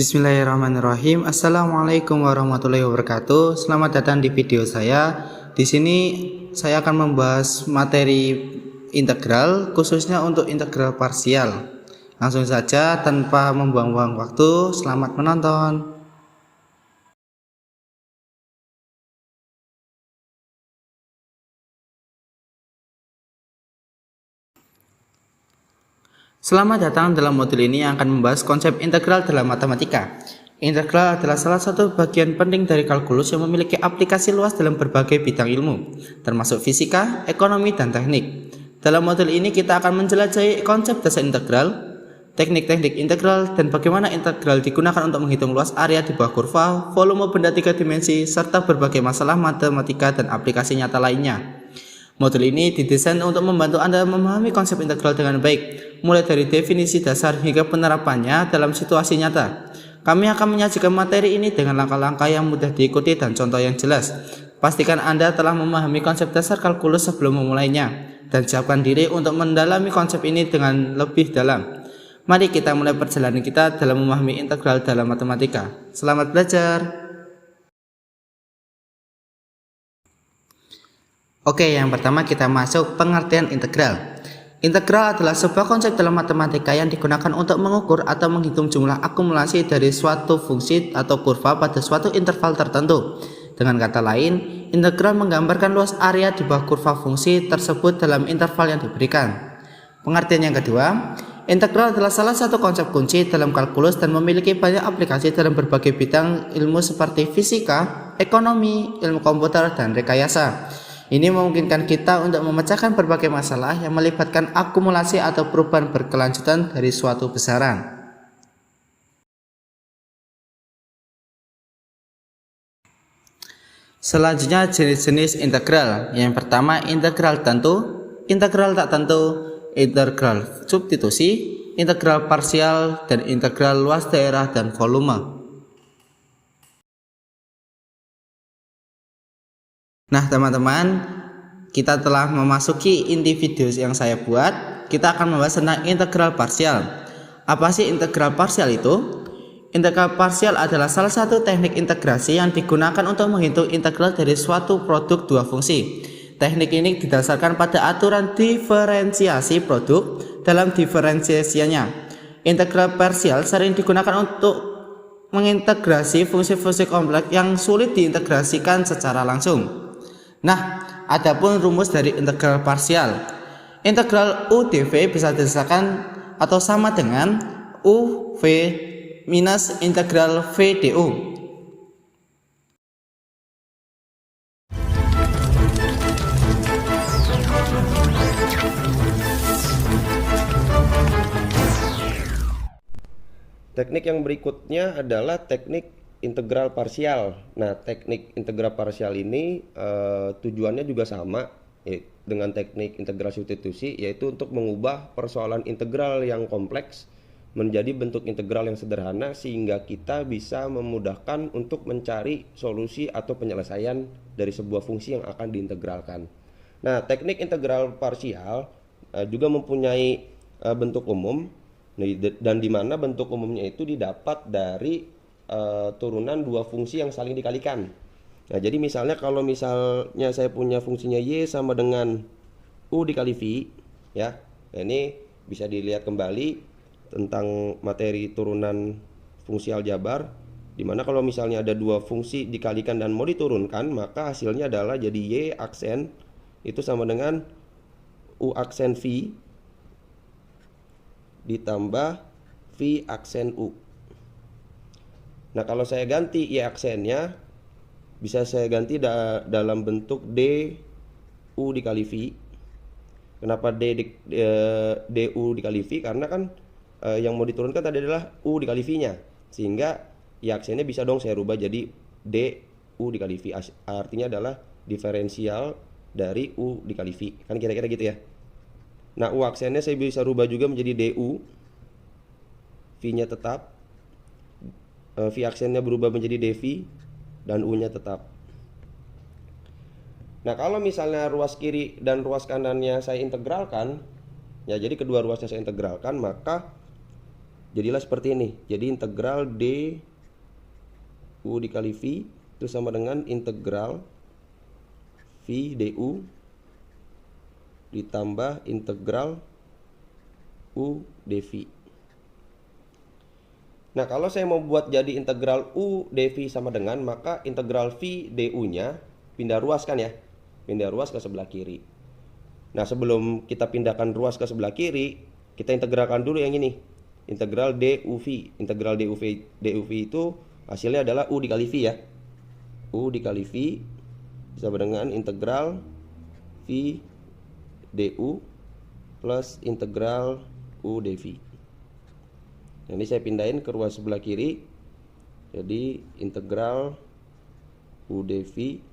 Bismillahirrahmanirrahim. Assalamualaikum warahmatullahi wabarakatuh. Selamat datang di video saya. Di sini saya akan membahas materi integral, khususnya untuk integral parsial. Langsung saja tanpa membuang-buang waktu, selamat menonton. Selamat datang dalam modul ini yang akan membahas konsep integral dalam matematika. Integral adalah salah satu bagian penting dari kalkulus yang memiliki aplikasi luas dalam berbagai bidang ilmu, termasuk fisika, ekonomi, dan teknik. Dalam modul ini kita akan menjelajahi konsep dasar integral, teknik-teknik integral, dan bagaimana integral digunakan untuk menghitung luas area di bawah kurva, volume benda 3 dimensi, serta berbagai masalah matematika dan aplikasi nyata lainnya. Modul ini didesain untuk membantu Anda memahami konsep integral dengan baik, mulai dari definisi dasar hingga penerapannya dalam situasi nyata. Kami akan menyajikan materi ini dengan langkah-langkah yang mudah diikuti dan contoh yang jelas. Pastikan Anda telah memahami konsep dasar kalkulus sebelum memulainya, dan siapkan diri untuk mendalami konsep ini dengan lebih dalam. Mari kita mulai perjalanan kita dalam memahami integral dalam matematika. Selamat belajar! Oke, yang pertama kita masuk pengertian integral. Integral adalah sebuah konsep dalam matematika yang digunakan untuk mengukur atau menghitung jumlah akumulasi dari suatu fungsi atau kurva pada suatu interval tertentu. Dengan kata lain, integral menggambarkan luas area di bawah kurva fungsi tersebut dalam interval yang diberikan. Pengertian yang kedua, integral adalah salah satu konsep kunci dalam kalkulus dan memiliki banyak aplikasi dalam berbagai bidang ilmu seperti fisika, ekonomi, ilmu komputer, dan rekayasa. Ini memungkinkan kita untuk memecahkan berbagai masalah yang melibatkan akumulasi atau perubahan berkelanjutan dari suatu besaran. Selanjutnya jenis-jenis integral. Yang pertama integral tentu, integral tak tentu, integral substitusi, integral parsial, dan integral luas daerah dan volume. Nah teman-teman, kita telah memasuki inti video yang saya buat. Kita akan membahas tentang integral parsial. Apa sih integral parsial itu? Integral parsial adalah salah satu teknik integrasi yang digunakan untuk menghitung integral dari suatu produk dua fungsi. Teknik ini didasarkan pada aturan diferensiasi produk dalam diferensiasinya. Integral parsial sering digunakan untuk mengintegrasi fungsi-fungsi kompleks yang sulit diintegrasikan secara langsung. Nah, adapun rumus dari integral parsial. Integral U dV bisa dirasakan atau sama dengan UV minus integral V du. Teknik yang berikutnya adalah teknik integral parsial. Nah, teknik integral parsial ini tujuannya juga sama dengan teknik integral substitusi, yaitu untuk mengubah persoalan integral yang kompleks menjadi bentuk integral yang sederhana sehingga kita bisa memudahkan untuk mencari solusi atau penyelesaian dari sebuah fungsi yang akan diintegralkan. Nah, teknik integral parsial juga mempunyai bentuk umum, dan di mana bentuk umumnya itu didapat dari turunan dua fungsi yang saling dikalikan. Nah, jadi misalnya kalau misalnya saya punya fungsinya y sama dengan u dikali v, ya. Nah, ini bisa dilihat kembali tentang materi turunan fungsi aljabar, dimana kalau misalnya ada dua fungsi dikalikan dan mau diturunkan, maka hasilnya adalah jadi y aksen itu sama dengan u aksen v ditambah v aksen u. Nah, kalau saya ganti y aksennya, bisa saya ganti dalam bentuk du dikali v. Kenapa du dikali v? Karena kan yang mau diturunkan tadi adalah u dikali v-nya, sehingga y aksennya bisa dong saya rubah jadi du dikali v. Artinya adalah diferensial dari u dikali v. Kan kira-kira gitu ya. Nah, u aksennya saya bisa rubah juga menjadi du, v-nya tetap, v aksennya berubah menjadi dv, dan u-nya tetap. Nah, kalau misalnya ruas kiri dan ruas kanannya saya integralkan, ya jadi kedua ruasnya saya integralkan, maka Jadilah seperti ini. Jadi integral d u dikali v itu sama dengan integral v du ditambah integral u dv. Nah, kalau saya mau buat jadi integral u dv sama dengan, maka integral v du-nya pindah ruas kan ya. Pindah ruas ke sebelah kiri. Nah, sebelum kita pindahkan ruas ke sebelah kiri, kita integralkan dulu yang ini. Integral duv. Integral duv itu hasilnya adalah u dikali v ya. U dikali v sama dengan integral v du plus integral u dv. Nah, ini saya pindahin ke ruas sebelah kiri. Jadi integral u dv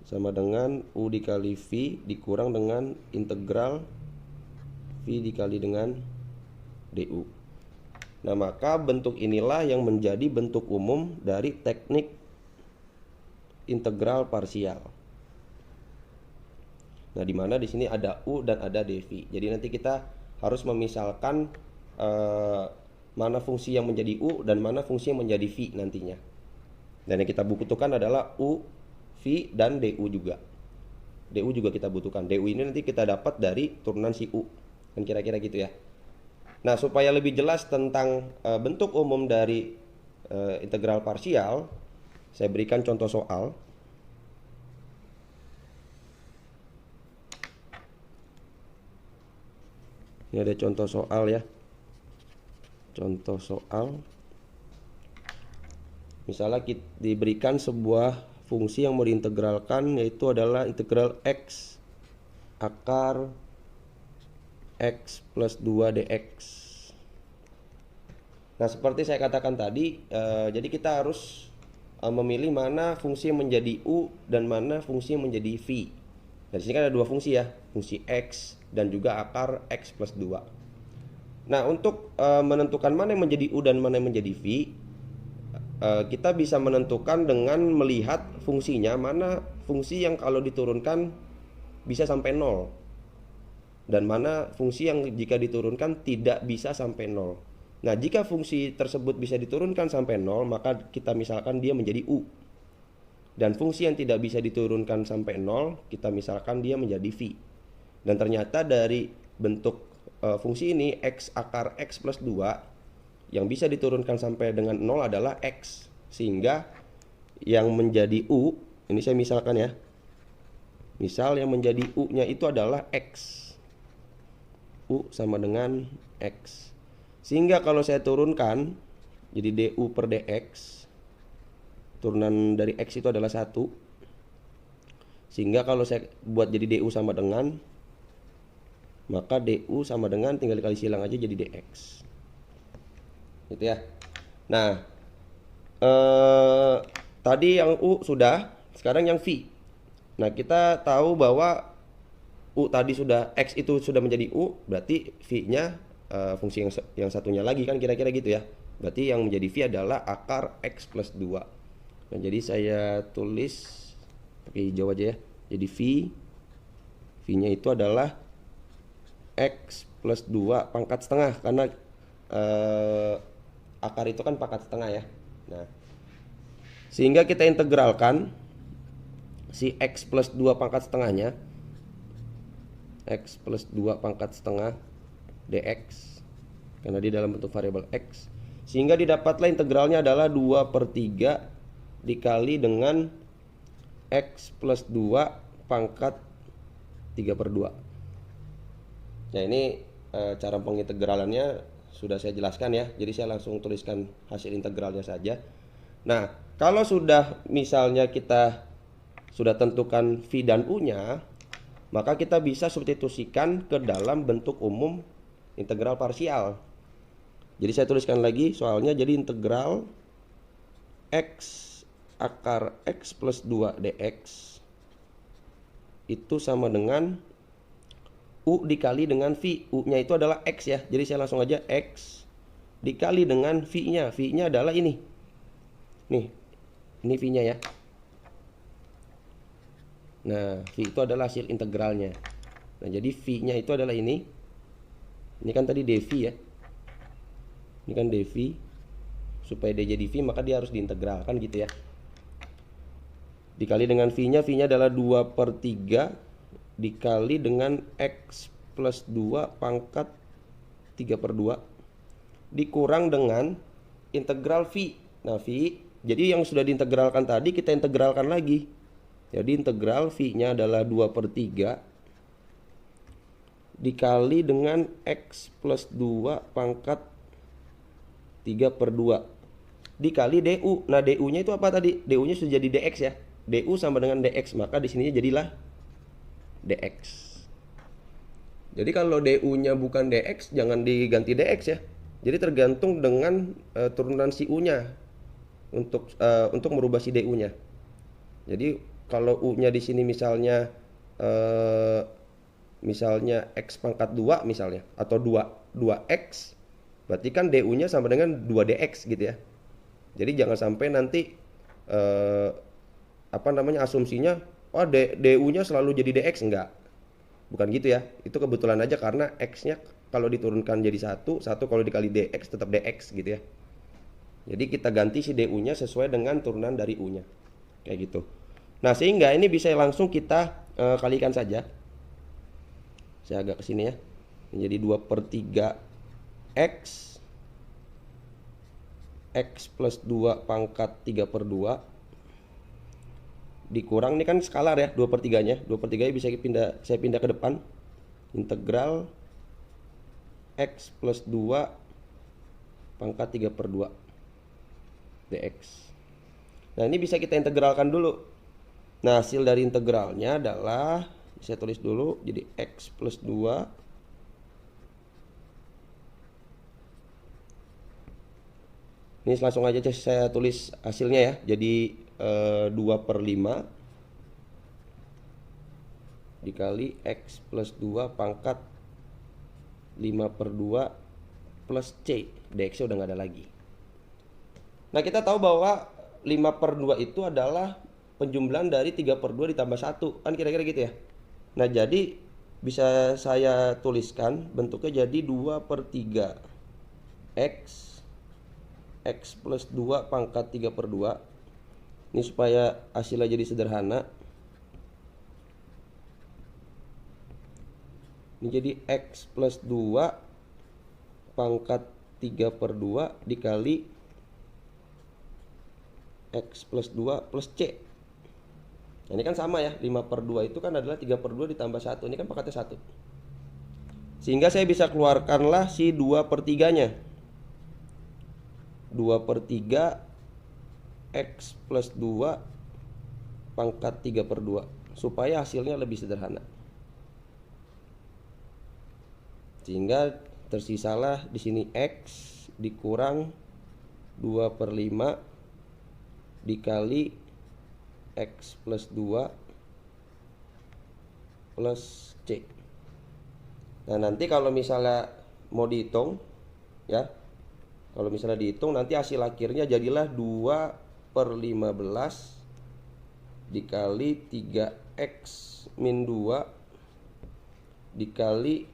sama dengan u dikali v dikurang dengan integral v dikali dengan du. Nah, maka bentuk inilah yang menjadi bentuk umum dari teknik integral parsial. Nah, di mana di sini ada u dan ada dv. Jadi nanti kita harus memisalkan mana fungsi yang menjadi u dan mana fungsi yang menjadi v nantinya. Dan yang kita butuhkan adalah u, v, dan du juga. Du juga kita butuhkan. Du ini nanti kita dapat dari turunan si u. Kan kira-kira gitu ya. Nah, supaya lebih jelas tentang bentuk umum dari integral parsial, saya berikan contoh soal. Ini ada contoh soal ya. Contoh soal. Misalnya kita diberikan sebuah fungsi yang mau diintegralkan, yaitu adalah integral x akar x plus 2 dx. Nah, seperti saya katakan tadi, jadi kita harus memilih mana fungsi yang menjadi u dan mana fungsi yang menjadi v. Nah, di sini kan ada dua fungsi ya, fungsi x dan juga akar x plus 2. Nah, untuk menentukan mana yang menjadi u dan mana yang menjadi v, kita bisa menentukan dengan melihat fungsinya, mana fungsi yang kalau diturunkan bisa sampai 0 dan mana fungsi yang jika diturunkan tidak bisa sampai 0. Nah, jika fungsi tersebut bisa diturunkan sampai 0, maka kita misalkan dia menjadi u. Dan fungsi yang tidak bisa diturunkan sampai 0, kita misalkan dia menjadi v. Dan ternyata dari bentuk fungsi ini x akar x plus 2 yang bisa diturunkan sampai dengan 0 adalah x. Sehingga yang menjadi u, ini saya misalkan ya. Misal yang menjadi u-nya itu adalah x. U sama dengan x. Sehingga kalau saya turunkan jadi du per dx, turunan dari x itu adalah 1. Sehingga kalau saya buat jadi du sama dengan, maka du sama dengan tinggal dikali silang aja jadi dx. Gitu ya. Nah, tadi yang u sudah, sekarang yang v. Nah, kita tahu bahwa u tadi sudah, x itu sudah menjadi u, berarti v-nya fungsi yang satunya lagi kan kira-kira gitu ya. Berarti yang menjadi v adalah akar x plus 2. Nah, jadi saya tulis pakai hijau aja ya. Jadi v-nya itu adalah x plus 2 pangkat setengah, karena akar itu kan pangkat setengah ya. Nah, sehingga kita integralkan si x plus 2 pangkat setengahnya, x plus 2 pangkat setengah dx, karena di dalam bentuk variabel x, sehingga didapatlah integralnya adalah 2/3 dikali dengan x plus 2 pangkat 3/2. Nah, ini cara pengintegralannya sudah saya jelaskan ya. Jadi saya langsung tuliskan hasil integralnya saja. Nah, kalau sudah misalnya kita sudah tentukan v dan u-nya, maka kita bisa substitusikan ke dalam bentuk umum integral parsial. Jadi saya tuliskan lagi soalnya, jadi integral x akar x plus 2 dx itu sama dengan u dikali dengan v. U-nya itu adalah x ya. Jadi saya langsung aja x dikali dengan v-nya. V-nya adalah ini. Nih, ini v-nya ya. Nah, v itu adalah hasil integralnya. Nah, jadi v-nya itu adalah ini. Ini kan tadi dV ya. Ini kan dV. Supaya dia jadi V maka dia harus diintegralkan gitu ya. Dikali dengan V-nya adalah 2/3 dikali dengan X plus 2 pangkat 3/2 dikurang dengan integral V. Nah V, jadi yang sudah diintegralkan tadi kita integralkan lagi. Jadi integral V-nya adalah 2/3 dikali dengan X plus 2 pangkat 3/2 dikali DU. Nah DU-nya itu apa tadi? DU-nya sudah jadi DX ya. DU sama dengan DX, maka di sini jadilah DX. Jadi kalau DU-nya bukan DX, jangan diganti DX ya. Jadi tergantung dengan turunan si U-nya untuk merubah si DU-nya. Jadi kalau U-nya di sini misalnya X pangkat 2 misalnya atau 2X, berarti kan DU-nya sama dengan 2DX gitu ya. Jadi jangan sampai nanti asumsinya DU-nya selalu jadi DX, enggak. Bukan gitu ya. Itu kebetulan aja karena X-nya kalau diturunkan jadi 1 kalau dikali DX tetap DX gitu ya. Jadi kita ganti si DU-nya sesuai dengan turunan dari U-nya. Kayak gitu. Nah, sehingga ini bisa langsung kita kalikan saja. Saya agak ke sini ya. Menjadi 2/3 X plus 2 pangkat 3/2 dikurang, ini kan skalar ya 2/3 nya. 2/3 bisa saya pindah ke depan. Integral X plus 2 pangkat 3/2 dx. Nah ini bisa kita integralkan dulu. Nah hasil dari integralnya adalah, saya tulis dulu, jadi X plus 2 ini langsung aja saya tulis hasilnya ya. Jadi 2/5 dikali X plus 2 pangkat 5/2 plus C. DX udah nggak ada lagi. Nah kita tahu bahwa 5/2 itu adalah penjumlahan dari 3/2 ditambah 1. Kan kira-kira gitu ya. Nah jadi bisa saya tuliskan bentuknya jadi 2/3 X plus 2 pangkat 3/2. Ini supaya hasilnya jadi sederhana. Ini jadi X plus 2 pangkat 3/2 dikali X plus 2 plus C. Nah, ini kan sama ya, 5/2 itu kan adalah 3/2 ditambah 1. Ini kan pangkatnya 1. Sehingga saya bisa keluarkanlah si 2/3 nya. 2/3 X plus 2 pangkat 3/2 supaya hasilnya lebih sederhana. Sehingga tersisalah di sini X dikurang 2/5 dikali X plus 2 plus C. Nah nanti kalau misalnya mau dihitung ya, kalau misalnya dihitung nanti hasil akhirnya jadilah 2/15 dikali 3X min 2 dikali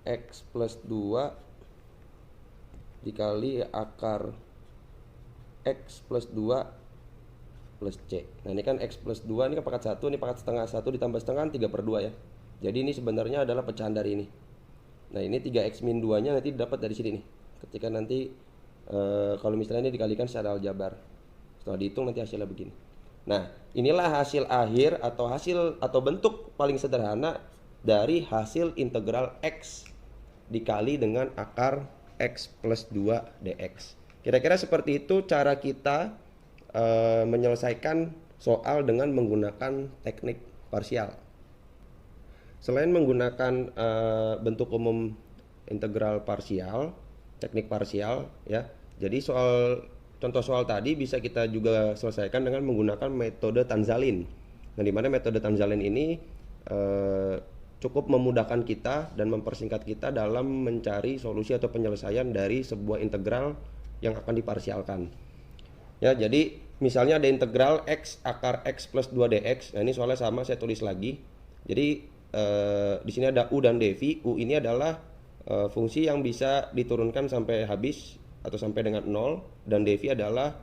X plus 2 dikali akar X plus 2 plus C. Nah ini kan X plus 2 ini kan pangkat 1, ini pangkat setengah 1 ditambah setengah 3/2 ya. Jadi ini sebenarnya adalah pecahan dari ini. Nah ini 3X min 2 nya nanti dapat dari sini nih. Ketika nanti kalau misalnya ini dikalikan secara aljabar, setelah dihitung nanti hasilnya begini. Nah inilah hasil akhir atau bentuk paling sederhana dari hasil integral X dikali dengan akar X plus 2 dx. Kira-kira seperti itu cara kita menyelesaikan soal dengan menggunakan teknik parsial. Selain menggunakan bentuk umum integral parsial, teknik parsial ya. Jadi contoh soal tadi bisa kita juga selesaikan dengan menggunakan metode Tanzalin. Nah, di mana metode Tanzalin ini cukup memudahkan kita dan mempersingkat kita dalam mencari solusi atau penyelesaian dari sebuah integral yang akan diparsialkan. Ya, jadi misalnya ada integral X akar X plus 2 dx. Nah, ini soalnya sama, saya tulis lagi. Jadi di sini ada U dan dV. U ini adalah fungsi yang bisa diturunkan sampai habis atau sampai dengan 0, dan defi adalah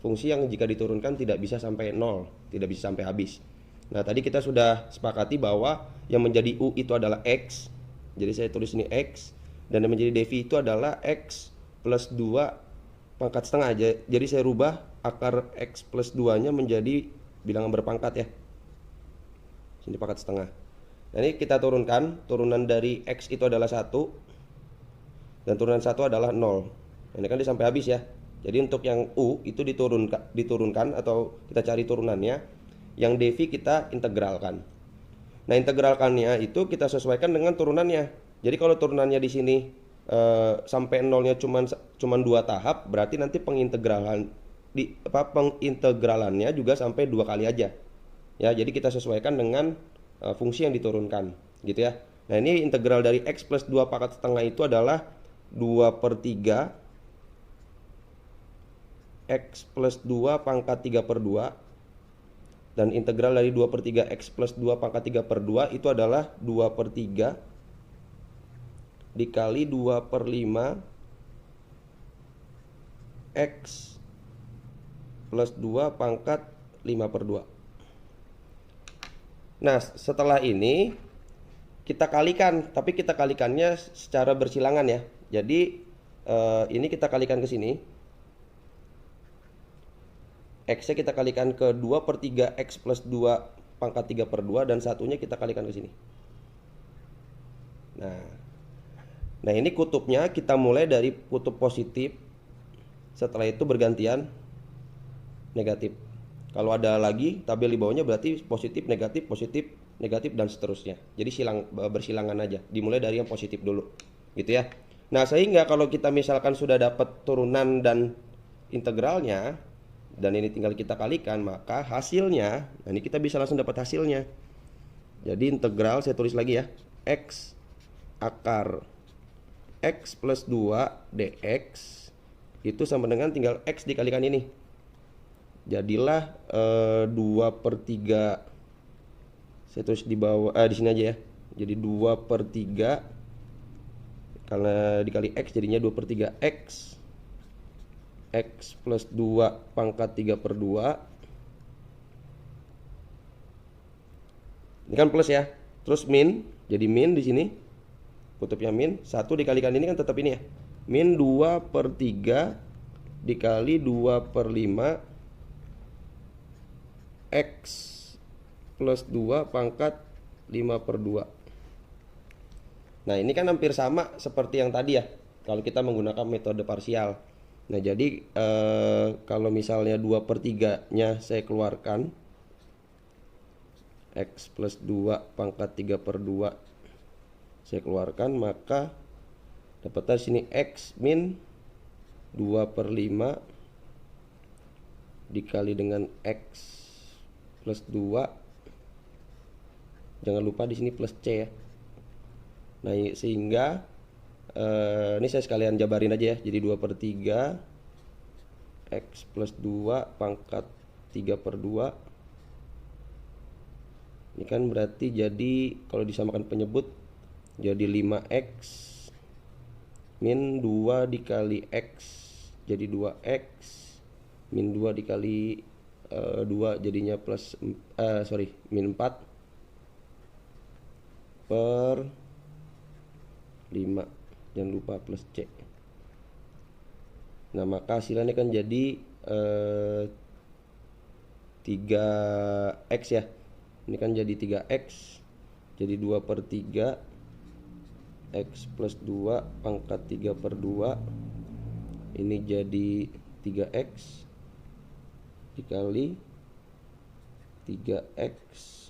fungsi yang jika diturunkan tidak bisa sampai 0, tidak bisa sampai habis. Nah, tadi kita sudah sepakati bahwa yang menjadi u itu adalah x. Jadi saya tulis ini x, dan yang menjadi defi itu adalah x plus 2 pangkat setengah aja. Jadi saya rubah akar x plus 2-nya menjadi bilangan berpangkat ya. Sini pangkat setengah. Nah, ini kita turunkan. Turunan dari x itu adalah 1, dan turunan 1 adalah 0. Ini kan sampai habis ya. Jadi untuk yang u itu diturunkan atau kita cari turunannya. Yang defi kita integralkan. Nah, integralkannya itu kita sesuaikan dengan turunannya. Jadi kalau turunannya di sini sampai 0-nya cuman 2 tahap, berarti nanti pengintegralannya juga sampai 2 kali aja. Ya, jadi kita sesuaikan dengan fungsi yang diturunkan, gitu ya. Nah, ini integral dari x plus 2 pangkat setengah itu adalah 2/3 x plus 2 pangkat 3/2, dan integral dari 2/3 x plus 2 pangkat 3/2 itu adalah 2/3 dikali 2/5 x plus 2 pangkat 5/2. Nah, setelah ini kita kalikan, tapi kita kalikannya secara bersilangan ya. Jadi ini kita kalikan ke sini. X-nya kita kalikan ke 2/3 x plus 2 pangkat 3/2, dan satunya kita kalikan ke sini. Nah, ini kutubnya kita mulai dari kutub positif. Setelah itu bergantian negatif. Kalau ada lagi tabel di bawahnya berarti positif, negatif, dan seterusnya. Jadi bersilangan aja. Dimulai dari yang positif dulu, gitu ya. Nah, sehingga kalau kita misalkan sudah dapat turunan dan integralnya, dan ini tinggal kita kalikan, maka hasilnya, nah ini kita bisa langsung dapat hasilnya. Jadi integral, saya tulis lagi ya, x akar x plus 2 dx itu sama dengan tinggal x dikalikan ini. Jadilah 2/3, saya tulis di bawah, di sini aja ya. Jadi 2/3 karena dikali x jadinya 2/3 x plus 2 pangkat 3/2. Ini kan plus ya. Terus min, jadi min di sini. Kutubnya min, 1 dikalikan ini kan tetap ini ya. Min 2/3 dikali 2/5 x plus 2 pangkat 5/2. Nah, ini kan hampir sama seperti yang tadi ya, kalau kita menggunakan metode parsial. Nah, jadi kalau misalnya 2/3-nya saya keluarkan, x plus 2 pangkat 3/2 saya keluarkan, maka dapatnya sini x min 2/5 dikali dengan x plus 2. Jangan lupa di sini plus c ya. Nah, sehingga ini saya sekalian jabarin aja ya. Jadi 2/3 x plus 2 pangkat 3/2. Ini kan berarti jadi kalau disamakan penyebut jadi 5x min 2 dikali x jadi 2x min 2 dikali 2 jadinya plus min 4 per 5. Jangan lupa plus c. Nah, maka hasilnya kan jadi 3x ya. Ini kan jadi 3x. Jadi 2/3 x plus 2 pangkat 3/2. Ini jadi 3x dikali 3x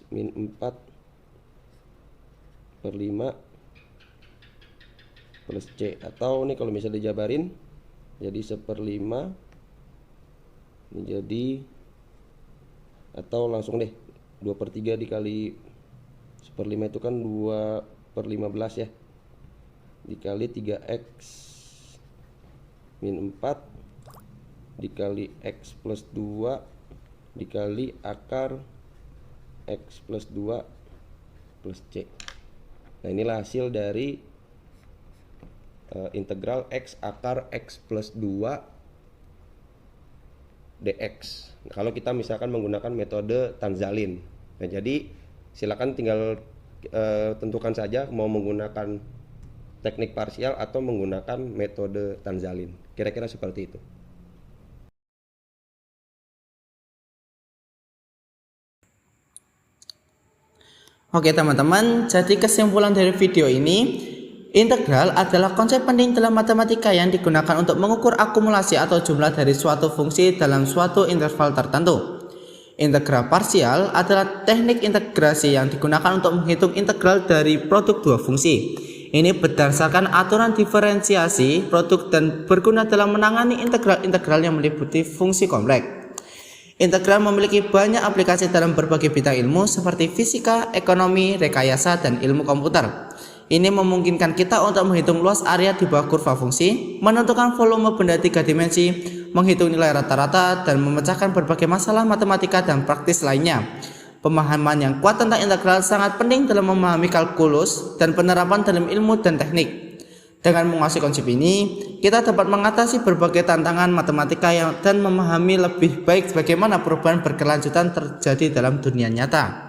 min 4 per 5 plus c. Atau nih kalau misalnya dijabarin jadi 1/5. Ini jadi, atau langsung deh 2/3 dikali 1/5 itu kan 2/15 ya, dikali 3x min 4 dikali x plus 2 dikali akar x plus 2 plus c. Nah, inilah hasil dari integral x akar x plus 2 dx. Nah, kalau kita misalkan menggunakan metode Tanzalin. Nah, jadi silakan tinggal tentukan saja mau menggunakan teknik parsial atau menggunakan metode Tanzalin. Kira-kira seperti itu. Oke teman-teman, jadi kesimpulan dari video ini, integral adalah konsep penting dalam matematika yang digunakan untuk mengukur akumulasi atau jumlah dari suatu fungsi dalam suatu interval tertentu. Integral parsial adalah teknik integrasi yang digunakan untuk menghitung integral dari produk dua fungsi. Ini berdasarkan aturan diferensiasi produk dan berguna dalam menangani integral-integral yang meliputi fungsi kompleks. Integral memiliki banyak aplikasi dalam berbagai bidang ilmu seperti fisika, ekonomi, rekayasa, dan ilmu komputer. Ini memungkinkan kita untuk menghitung luas area di bawah kurva fungsi, menentukan volume benda 3 dimensi, menghitung nilai rata-rata, dan memecahkan berbagai masalah matematika dan praktis lainnya. Pemahaman yang kuat tentang integral sangat penting dalam memahami kalkulus dan penerapan dalam ilmu dan teknik. Dengan menguasai konsep ini, kita dapat mengatasi berbagai tantangan matematika dan memahami lebih baik bagaimana perubahan berkelanjutan terjadi dalam dunia nyata.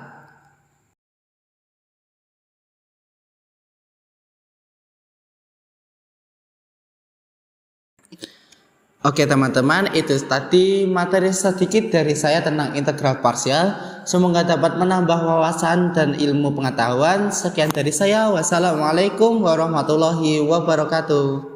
Oke teman-teman, itu tadi materi sedikit dari saya tentang integral parsial. Semoga dapat menambah wawasan dan ilmu pengetahuan. Sekian dari saya. Wassalamualaikum warahmatullahi wabarakatuh.